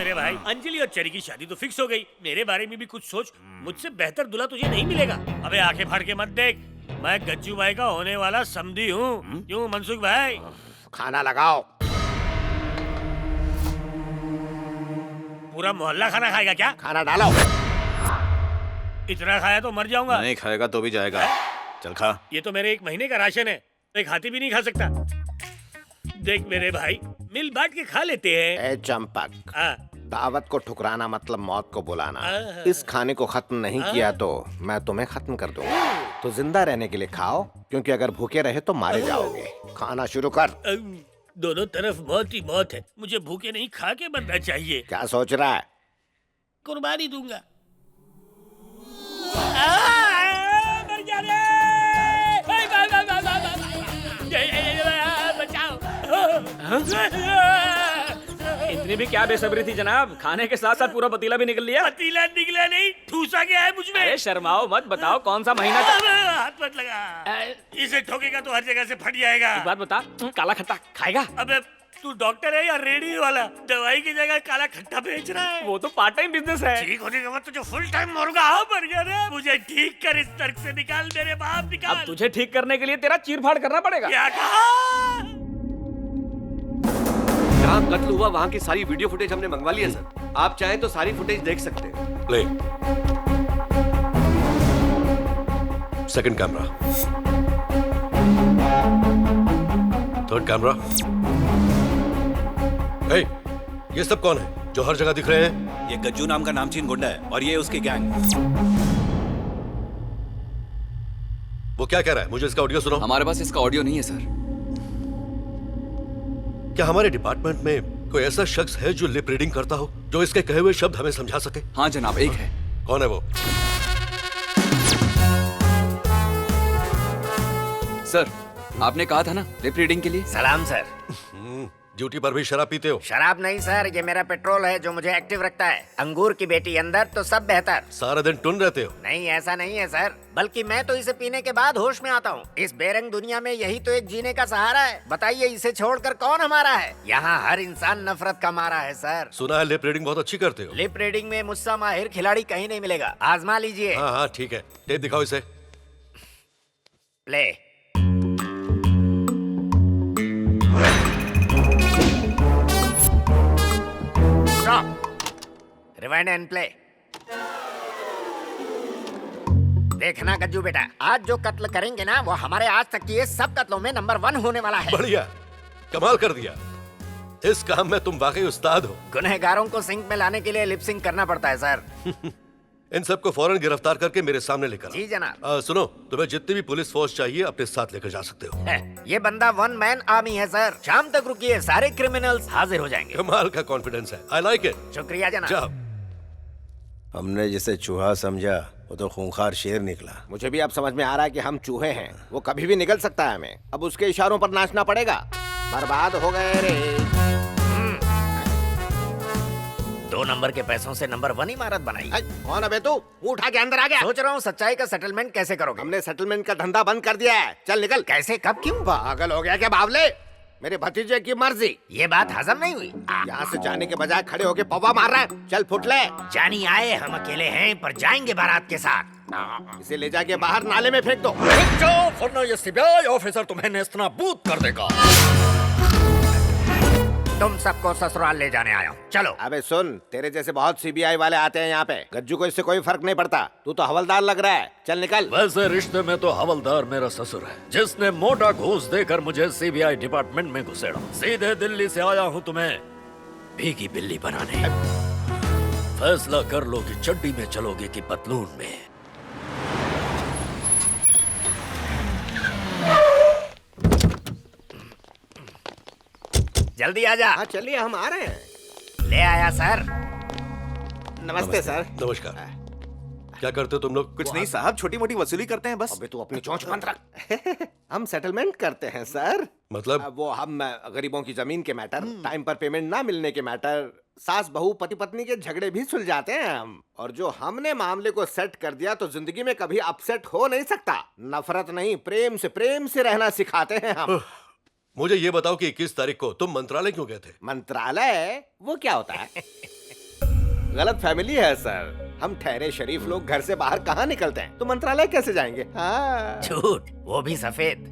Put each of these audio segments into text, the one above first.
मेरे भाई, अंजलि और चेरी की शादी तो फिक्स हो गई। मेरे बारे में भी कुछ सोच, मुझसे बेहतर दूल्हा तुझे नहीं मिलेगा। अबे आंखें फाड़ के मत देख, मैं गज्जू भाई का होने वाला समधी हूँ। क्यों मनसुख भाई? खाना लगाओ। पूरा मोहल्ला खाना खाएगा क्या? खाना डालो। इतना खाया तो मर जाऊंगा। नहीं खाएगा तो भी जाएगा। चल खा। ये तो मेरे 1 महीने का राशन है, एक हाथी भी नहीं खा सकता। देख मेरे भाई, मिल बांट के खा लेते हैं। ए चंपक, हाँ। दावत को ठुकराना मतलब मौत को बुलाना। आहा। इस खाने को खत्म नहीं किया तो मैं तुम्हें खत्म कर दूंगा। तो जिंदा रहने के लिए खाओ, क्योंकि अगर भूखे रहे तो मारे जाओगे। खाना शुरू कर। दोनों तरफ मौत ही मौत है, मुझे भूखे नहीं खा के मरना चाहिए। क्या सोच रहा है? कुर्बानी दूंगा। मर जा रे! बचाओ! इतनी भी क्या बेसब्री थी जनाब, खाने के साथ साथ पूरा पतीला भी निकल लिया। पतीला निकला नहीं, ठूसा गया है मुझमें। अरे शर्माओ मत, बताओ कौन सा महीना था? हाथ मत लगा, इसे ठोकेगा तो हर जगह से फट जाएगा। एक बात बता, काला खट्टा खाएगा? अबे तू डॉक्टर है या रेडी वाला? दवाई की जगह काला खट्टा बेच रहा है। वो तो पार्ट टाइम बिजनेस है। ठीक होने के बाद तुझे फुल टाइम मुर्गा मर गया रे। मुझे ठीक कर, इस तर्क से निकाल मेरे बाप, निकाल। अब तुझे ठीक करने के लिए तेरा चीर फाड़ करना पड़ेगा। क्या कहा? जहाँ कत्ल हुआ वहाँ की सारी वीडियो फुटेज हमने मंगवा ली है सर। आप चाहें तो सारी फुटेज देख सकते हैं। Play. Second camera, third camera. ए, ये सब कौन है जो हर जगह दिख रहे हैं? ये गज्जू नाम का नामचीन गुंडा है और ये उसकी गैंग। वो क्या कह रहा है? मुझे इसका ऑडियो सुनाओ। हमारे पास इसका ऑडियो नहीं है सर। क्या हमारे डिपार्टमेंट में कोई ऐसा शख्स है जो लिप रीडिंग करता हो, जो इसके कहे हुए शब्द हमें समझा सके? हाँ जनाब, एक है। कौन है वो? सर, आपने कहा था ना लिप रीडिंग के लिए। सलाम सर। ड्यूटी पर भी शराब पीते हो? शराब नहीं सर, ये मेरा पेट्रोल है जो मुझे एक्टिव रखता है। अंगूर की बेटी अंदर तो सब बेहतर। सारा दिन टुन रहते हो? नहीं, ऐसा नहीं है सर, बल्कि मैं तो इसे पीने के बाद होश में आता हूँ। इस बेरंग दुनिया में यही तो एक जीने का सहारा है। बताइए इसे छोड़कर कौन हमारा है? यहाँ हर इंसान नफरत का मारा है सर। सुना है लिप रीडिंग बहुत अच्छी करते हो। लिप रीडिंग में मुझसे माहिर खिलाड़ी कहीं नहीं मिलेगा, आजमा लीजिए। हाँ हाँ ठीक है, टेप दिखाओ इसे। प्ले। Rewind and play. देखना गज्जू बेटा, आज जो कत्ल करेंगे ना वो हमारे आज तक किए सब कत्लों में नंबर 1 होने वाला है। बढ़िया, कमाल कर दिया। इस काम में तुम वाकई उस्ताद हो। गुनहगारों को सिंक में लाने के लिए लिप सिंक करना पड़ता है सर। इन सबको फौरन गिरफ्तार करके मेरे सामने लेकर आओ। जी जनाब। सुनो, तुम्हें जितनी भी पुलिस फोर्स चाहिए अपने साथ लेकर जा सकते हो। ये बंदा 1 मैन आर्मी है सर। शाम तक रुकिए, सारे क्रिमिनल्स हाजिर हो जाएंगे। कमाल का कॉन्फिडेंस है, आई लाइक इट। शुक्रिया जनाब। जाओ। हमने जिसे चूहा समझा वो तो खूंखार शेर निकला। मुझे भी अब समझ में आ रहा है कि हम चूहे हैं, वो कभी भी निकल सकता है हमें। अब उसके इशारों पर नाचना पड़ेगा। बर्बाद हो गए रे। 2 नंबर के पैसों से नंबर 1 इमारत बनाई। कौन अबे तू? मुंह उठा के अंदर आ गया। सोच रहा हूँ सच्चाई का सेटलमेंट कैसे करोगे? हमने सेटलमेंट का धंधा बंद कर दिया है। चल निकल। कैसे, कब, क्यों? पागल हो गया क्या बावले? मेरे भतीजे की मर्जी। ये बात हजम नहीं हुई? यहाँ से जाने के बजाय खड़े होके पौवा मार रहा है। चल फुट ले। जानी आए हम अकेले हैं पर जाएंगे बारात के साथ। इसे ले जाके बाहर नाले में फेंक दो। वरना ये सीबीआई ऑफिसर तुम्हें नेस्तनाबूद कर देगा। तुम सबको ससुराल ले जाने आया हूँ, चलो। अबे सुन, तेरे जैसे बहुत सीबीआई वाले आते हैं यहाँ पे। गज्जू को इससे कोई फर्क नहीं पड़ता। तू तो हवलदार लग रहा है। चल निकल। वैसे रिश्ते में तो हवलदार मेरा ससुर है, जिसने मोटा घूस देकर मुझे सीबीआई डिपार्टमेंट में घुसेड़ा। सीधे दिल्ली से आया हूँ तुम्हें भीगी बिल्ली बनाने। फैसला कर लो कि चड्डी में चलोगे कि पतलून में। जल्दी आ जा। हाँ चलिए, हम आ रहे हैं। ले आया सर। नमस्ते सर। नमस्कार। क्या करते हो तुम लोग? कुछ नहीं साहब, छोटी मोटी वसूली करते हैं बस। अबे तू अपनी चोंच बंद रख। हम सेटलमेंट करते हैं सर। मतलब? वो हम गरीबों की जमीन के मैटर, टाइम पर पेमेंट ना मिलने के मैटर, सास बहू पति पत्नी के झगड़े भी सुलझाते हैं हम। और जो हमने मामले को सेट कर दिया तो जिंदगी में कभी अपसेट हो नहीं सकता। नफरत नहीं, प्रेम से रहना सिखाते हैं हम। मुझे ये बताओ कि 21 तारीख को तुम मंत्रालय क्यों गए थे? मंत्रालय? वो क्या होता है? गलत फैमिली है सर। हम ठहरे शरीफ लोग घर से बाहर कहाँ निकलते हैं, तो मंत्रालय कैसे जाएंगे? हाँ। झूठ, वो भी सफेद।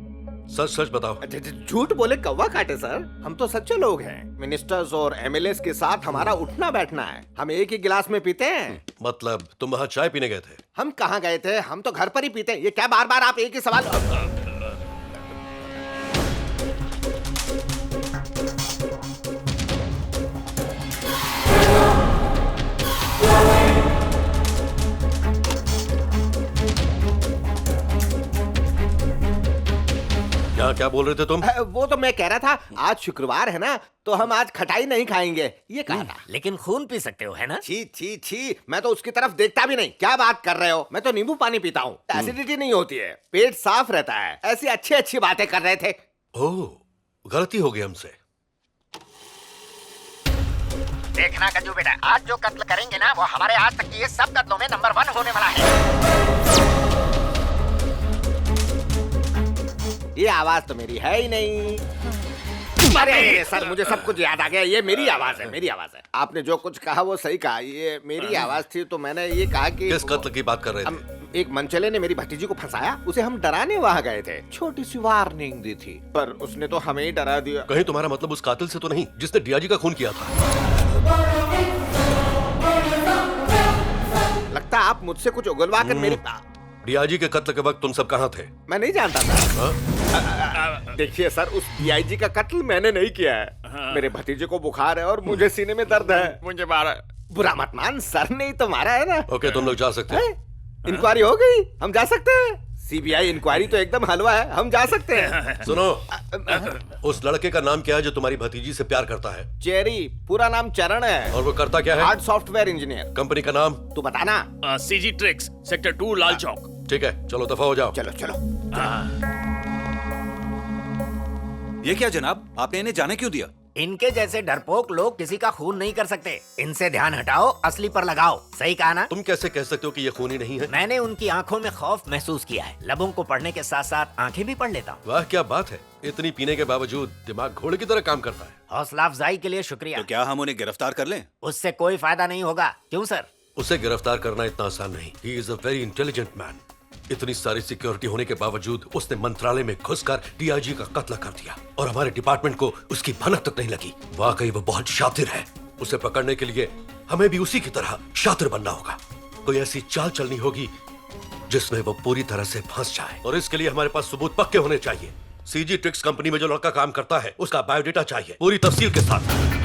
सच सच बताओ। झूठ बोले कौवा काटे सर। हम तो सच्चे लोग हैं। मिनिस्टर्स और एमएलएस के साथ हमारा उठना बैठना है। हम एक ही गिलास में पीते हैं। मतलब तुम वहाँ चाय पीने गए थे? हम कहाँ गए थे, हम तो घर पर ही पीते हैं। ये क्या बार बार आप एक ही सवाल। क्या बोल रहे थे तुम? वो तो मैं कह रहा था, आज शुक्रवार है ना, तो हम आज खटाई नहीं खाएंगे, ये कहा था। लेकिन खून पी सकते हो, है ना? छी छी छी, मैं तो उसकी तरफ देखता भी नहीं। क्या बात कर रहे हो? मैं तो नींबू पानी पीता हूँ, एसिडिटी नहीं होती है, पेट साफ रहता है। ऐसी अच्छी अच्छी बातें कर रहे थे। ओह, गलती हो गई हमसे। देखना गज्जू बेटा, आज जो कत्ल करेंगे ना, वो हमारे आज तक के सब कत्लों में नंबर 1 होने वाला है। ये आवाज तो मेरी है ही नहीं। अरे सर, मुझे सब कुछ याद आ गया। ये मेरी आवाज है, मेरी आवाज है। आपने जो कुछ कहा वो सही कहा, ये मेरी आवाज थी। तो मैंने ये कहा कि किस कत्ल की बात कर रहे थे? एक मनचले ने मेरी भतीजी को फंसाया, उसे हम डराने वहाँ गए थे। छोटी सी वार्निंग दी थी, पर उसने तो हमें ही डरा दिया। कहीं तुम्हारा मतलब उस कातिल से तो नहीं जिसने डीआईजी का खून किया था? लगता आप मुझसे कुछ उगलवा कर मेरे। डीआईजी के कत्ल के वक्त तुम सब कहाँ थे? मैं नहीं जानता था। देखिए सर, उस डीआईजी का कत्ल मैंने नहीं किया है। मेरे भतीजे को बुखार है और मुझे सीने में दर्द है। मुझे मारा। बुरा मत मान, सर ने ही तो मारा है ना। ओके, तुम लोग जा सकते हैं। इंक्वायरी हो गई, हम जा सकते हैं। सीबीआई इंक्वायरी तो एकदम हलवा है, हम जा सकते हैं। सुनो, उस लड़के का नाम क्या है जो तुम्हारी भतीजी से प्यार करता है? चेरी, पूरा नाम चरण है। और वो करता क्या है? Hard software engineer. कंपनी का नाम तू बताना। CG tricks, sector 2, Lal Chowk. ठीक है, चलो दफा हो जाओ। चलो चलो। ये क्या जनाब, आपने इन्हें जाने क्यों दिया? इनके जैसे डरपोक लोग किसी का खून नहीं कर सकते। इनसे ध्यान हटाओ, असली पर लगाओ। सही कहा ना? तुम कैसे कह सकते हो कि ये खूनी नहीं है? मैंने उनकी आंखों में खौफ महसूस किया है। लबों को पढ़ने के साथ साथ आंखें भी पढ़ लेता हूँ। वाह, क्या बात है। इतनी पीने के बावजूद दिमाग घोड़े की तरह काम करता है। हौसला अफजाई के लिए शुक्रिया। तो क्या हम उन्हें गिरफ्तार कर लें? उससे कोई फायदा नहीं होगा। क्यों सर? उसे गिरफ्तार करना इतना आसान नहीं। He is a very intelligent man. इतनी सारी सिक्योरिटी होने के बावजूद उसने मंत्रालय में घुसकर डीआईजी का कत्ल कर दिया और हमारे डिपार्टमेंट को उसकी भनक तक नहीं लगी। वाकई वो बहुत शातिर है। उसे पकड़ने के लिए हमें भी उसी की तरह शातिर बनना होगा। कोई ऐसी चाल चलनी होगी जिसमें वो पूरी तरह से फंस जाए, और इसके लिए हमारे पास सबूत पक्के होने चाहिए। सीजी ट्रिक्स कंपनी में जो लड़का काम करता है उसका बायोडेटा चाहिए, पूरी तफसील के साथ।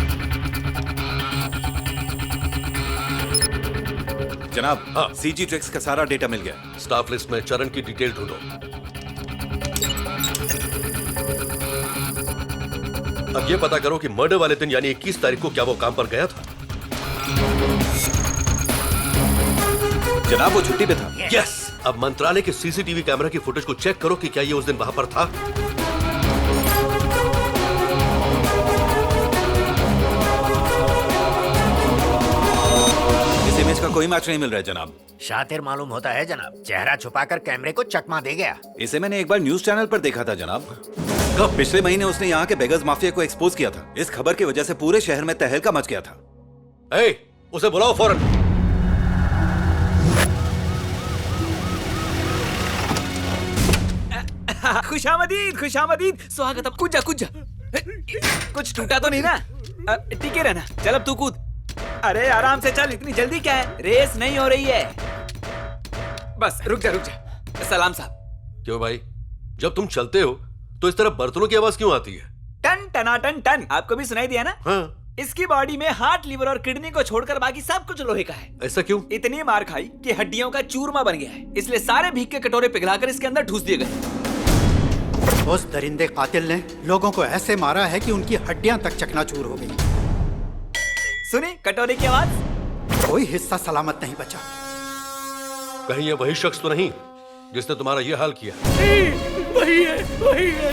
जनाब, हाँ। सीजी ट्रिक्स का सारा डेटा मिल गया। स्टाफ लिस्ट में चरण की डिटेल ढूंढो। अब ये पता करो कि मर्डर वाले दिन यानी 21 तारीख को क्या वो काम पर गया था? जनाब, वो छुट्टी पे था। यस। अब मंत्रालय के सीसीटीवी कैमरा की फुटेज को चेक करो कि क्या ये उस दिन वहां पर था। इस इमेज का कोई मैच नहीं मिल रहा है जनाब। शातिर मालूम होता है जनाब। चेहरा छुपाकर कैमरे को चकमा दे गया। इसे मैंने एक बार न्यूज चैनल पर देखा था जनाब। कब? पिछले महीने उसने यहाँ के बेगर्स माफिया को एक्सपोज किया था। इस खबर की वजह से पूरे शहर में तहलका मच गया था। उसे बुलाओ फौरन। खुशामदीद, खुशामदीद, स्वागत। अब कूद जा, कूद जा। कुछ टूटा तो नहीं ना? टिके रहना। चल अब तू कूद। अरे आराम से चल, इतनी जल्दी क्या है? रेस नहीं हो रही है। बस रुक जा, रुक जा। सलाम साहब। क्यों भाई, जब तुम चलते हो तो इस तरह बर्तनों की आवाज क्यों आती है? टन टना टन टन। आपको भी सुनाई दिया ना? हाँ। इसकी बॉडी में हार्ट, लिवर और किडनी को छोड़कर बाकी सब कुछ लोहे का है। ऐसा क्यों? इतनी मार खाई कि हड्डियों का चूरमा बन गया है, इसलिए सारे भीग के कटोरे पिघलाकर इसके अंदर ठूस दिए गए। उस दरिंदे कातिल ने लोगों को ऐसे मारा है कि उनकी हड्डियां तक चकनाचूर हो गई। सुनी कटोरे की आवाज? कोई हिस्सा सलामत नहीं बचा। कहीं ये वही शख्स तो नहीं जिसने तुम्हारा ये हाल किया? वही है, वही है।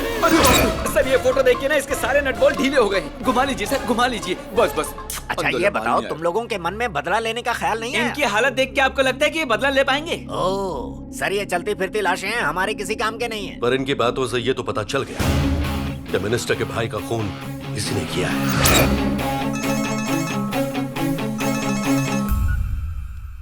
सर ये फोटो देखिए ना, इसके सारे नट बोल्ट ढीले हो गए। घुमा लीजिए सर, घुमा लीजिए। बस बस। अच्छा ये बताओ, तुम लोगों के मन में बदला लेने का ख्याल नहीं है? इनकी हालत देख के आपको लगता है कि ये बदला ले पाएंगे? ओह सर, ये चलती फिरती लाशें हैं, हमारे किसी काम के नहीं है। पर इनकी बातों से ये तो पता चल गया कि मिनिस्टर के भाई का खून किसी ने किया है।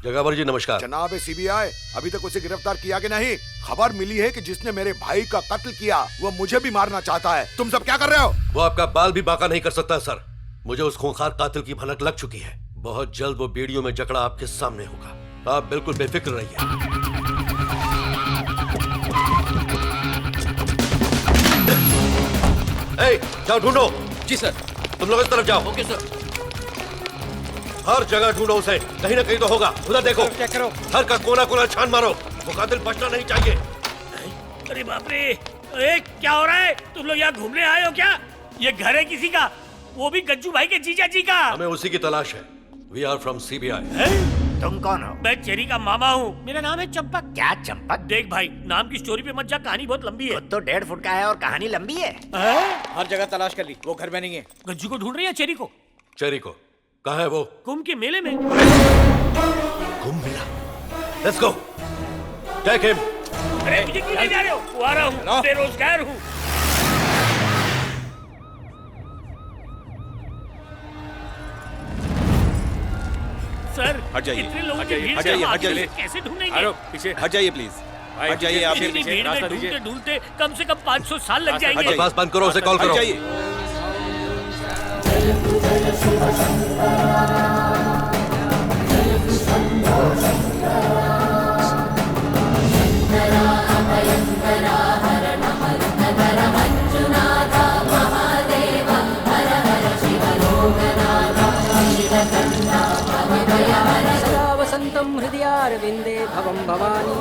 जगावर जी नमस्कार। जनाब सीबीआई, अभी तक उसे गिरफ्तार किया कि नहीं? खबर मिली है कि जिसने मेरे भाई का कत्ल किया वो मुझे भी मारना चाहता है। तुम सब क्या कर रहे हो? वो आपका बाल भी बांका नहीं कर सकता सर। मुझे उस खूंखार कातिल की भनक लग चुकी है। बहुत जल्द वो बीड़ियों में जकड़ा आपके सामने होगा। आप बिल्कुल बेफिक्र रहिए। जाओ ढूंढो। जी सर। तुम लोग इस तरफ जाओ। Okay sir. हर जगह ढूंढो उसे, कहीं ना कहीं तो होगा। उधर देखो, चेक करो। हर का कोना कोना छान मारो। वो कातिल बचना नहीं चाहिए। अरे बाप रे, अरे क्या हो रहा है? तुम लोग यहाँ घूमने आए हो क्या? ये घर है किसी का, वो भी गज्जू भाई के जीजा जी का। हमें उसी की तलाश है। We are from CBI. तुम कौन हो? मैं चेरी का मामा हूँ। मेरा नाम है चंपक। क्या चंपक? देख भाई, नाम की स्टोरी पे मत जा, कहानी बहुत लंबी है। खुद तो 1.5 फुट का है और कहानी लंबी है। हर जगह तलाश कर ली, वो घर में नहीं है। गज्जू को ढूंढ रही है, चेरी को? चेरी को। कहाँ है वो? कुंभ के मेले में। Kumbh Mela. Let's go. Take him. अरे मुझे क्यों ले जा रहे हो? वो आ रहा हूँ, बेरोजगार हूँ। सर, हट जाइए, इतने लोगों की भीड़ हट से हम जाइए, हट आखिर जाइए। कैसे ढूंढेंगे? पीछे हट जाइए प्लीज, हट जाइए आप। इतनी भीड़ में ढूंढते ढूंढते कम से कम 500 साल लग जाएंगे। बस बंद करो, उसे कॉल हट करो। जाइए। सदा वसन्तं हृदयारविन्दे भवं भवानी